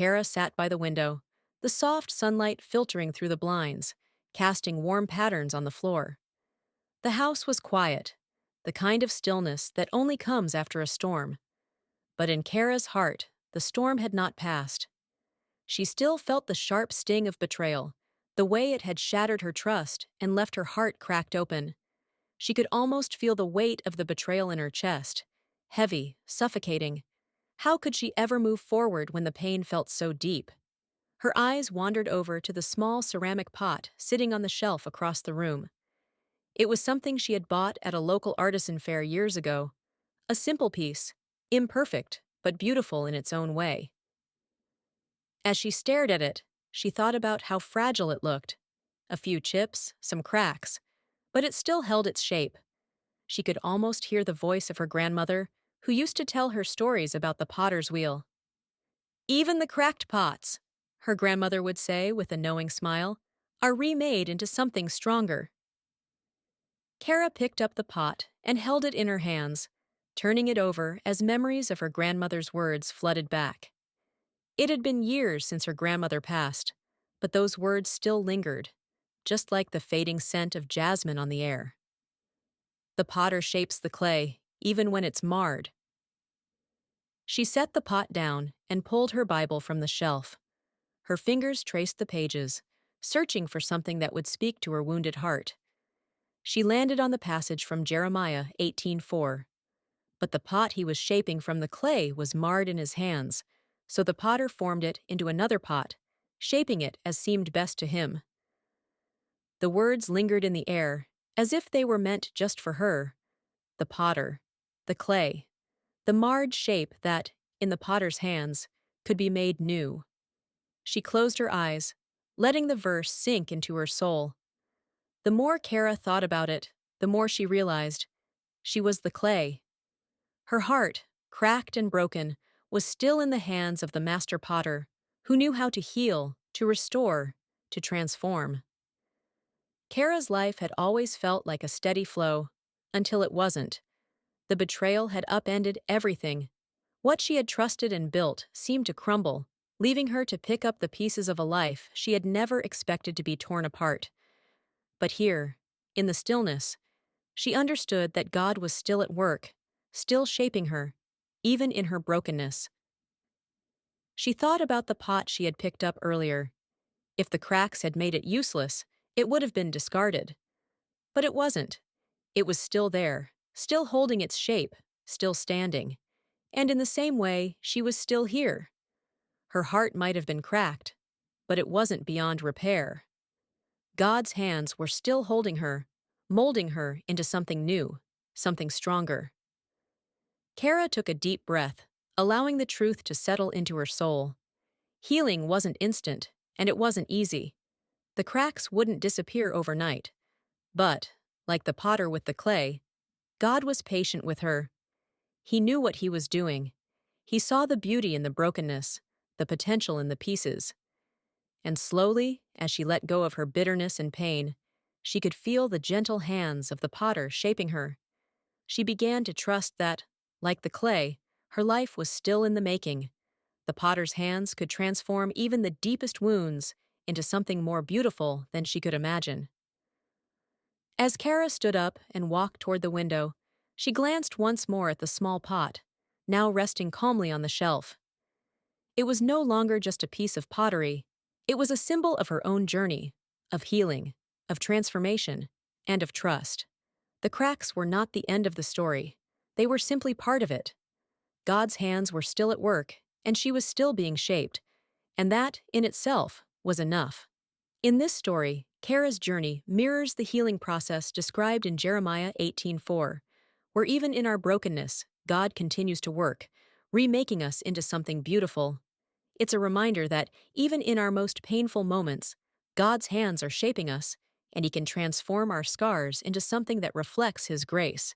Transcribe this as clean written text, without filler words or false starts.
Kara sat by the window, the soft sunlight filtering through the blinds, casting warm patterns on the floor. The house was quiet, the kind of stillness that only comes after a storm. But in Kara's heart, the storm had not passed. She still felt the sharp sting of betrayal, the way it had shattered her trust and left her heart cracked open. She could almost feel the weight of the betrayal in her chest, heavy, suffocating. How could she ever move forward when the pain felt so deep? Her eyes wandered over to the small ceramic pot sitting on the shelf across the room. It was something she had bought at a local artisan fair years ago. A simple piece, imperfect, but beautiful in its own way. As she stared at it, she thought about how fragile it looked. A few chips, some cracks, but it still held its shape. She could almost hear the voice of her grandmother, who used to tell her stories about the potter's wheel. "Even the cracked pots," her grandmother would say with a knowing smile, "are remade into something stronger." Kara picked up the pot and held it in her hands, turning it over as memories of her grandmother's words flooded back. It had been years since her grandmother passed, but those words still lingered, just like the fading scent of jasmine on the air. The potter shapes the clay, even when it's marred. She set the pot down and pulled her Bible from the shelf. Her fingers traced the pages, searching for something that would speak to her wounded heart. She landed on the passage from Jeremiah 18:4. But the pot he was shaping from the clay was marred in his hands, so the potter formed it into another pot, shaping it as seemed best to him. The words lingered in the air, as if they were meant just for her. The potter, the clay, the marred shape that, in the potter's hands, could be made new. She closed her eyes, letting the verse sink into her soul. The more Kara thought about it, the more she realized she was the clay. Her heart, cracked and broken, was still in the hands of the master potter, who knew how to heal, to restore, to transform. Kara's life had always felt like a steady flow, until it wasn't. The betrayal had upended everything. What she had trusted and built seemed to crumble, leaving her to pick up the pieces of a life she had never expected to be torn apart. But here, in the stillness, she understood that God was still at work, still shaping her, even in her brokenness. She thought about the pot she had picked up earlier. If the cracks had made it useless, it would have been discarded. But it wasn't. It was still there, still holding its shape, still standing. And in the same way, she was still here. Her heart might have been cracked, but it wasn't beyond repair. God's hands were still holding her, molding her into something new, something stronger. Kara took a deep breath, allowing the truth to settle into her soul. Healing wasn't instant, and it wasn't easy. The cracks wouldn't disappear overnight. But, like the potter with the clay, God was patient with her. He knew what he was doing. He saw the beauty in the brokenness, the potential in the pieces. And slowly, as she let go of her bitterness and pain, she could feel the gentle hands of the potter shaping her. She began to trust that, like the clay, her life was still in the making. The potter's hands could transform even the deepest wounds into something more beautiful than she could imagine. As Kara stood up and walked toward the window, she glanced once more at the small pot, now resting calmly on the shelf. It was no longer just a piece of pottery. It was a symbol of her own journey, of healing, of transformation, and of trust. The cracks were not the end of the story. They were simply part of it. God's hands were still at work, and she was still being shaped, and that, in itself, was enough. In this story, Kara's journey mirrors the healing process described in Jeremiah 18:4, where even in our brokenness, God continues to work, remaking us into something beautiful. It's a reminder that, even in our most painful moments, God's hands are shaping us, and He can transform our scars into something that reflects His grace.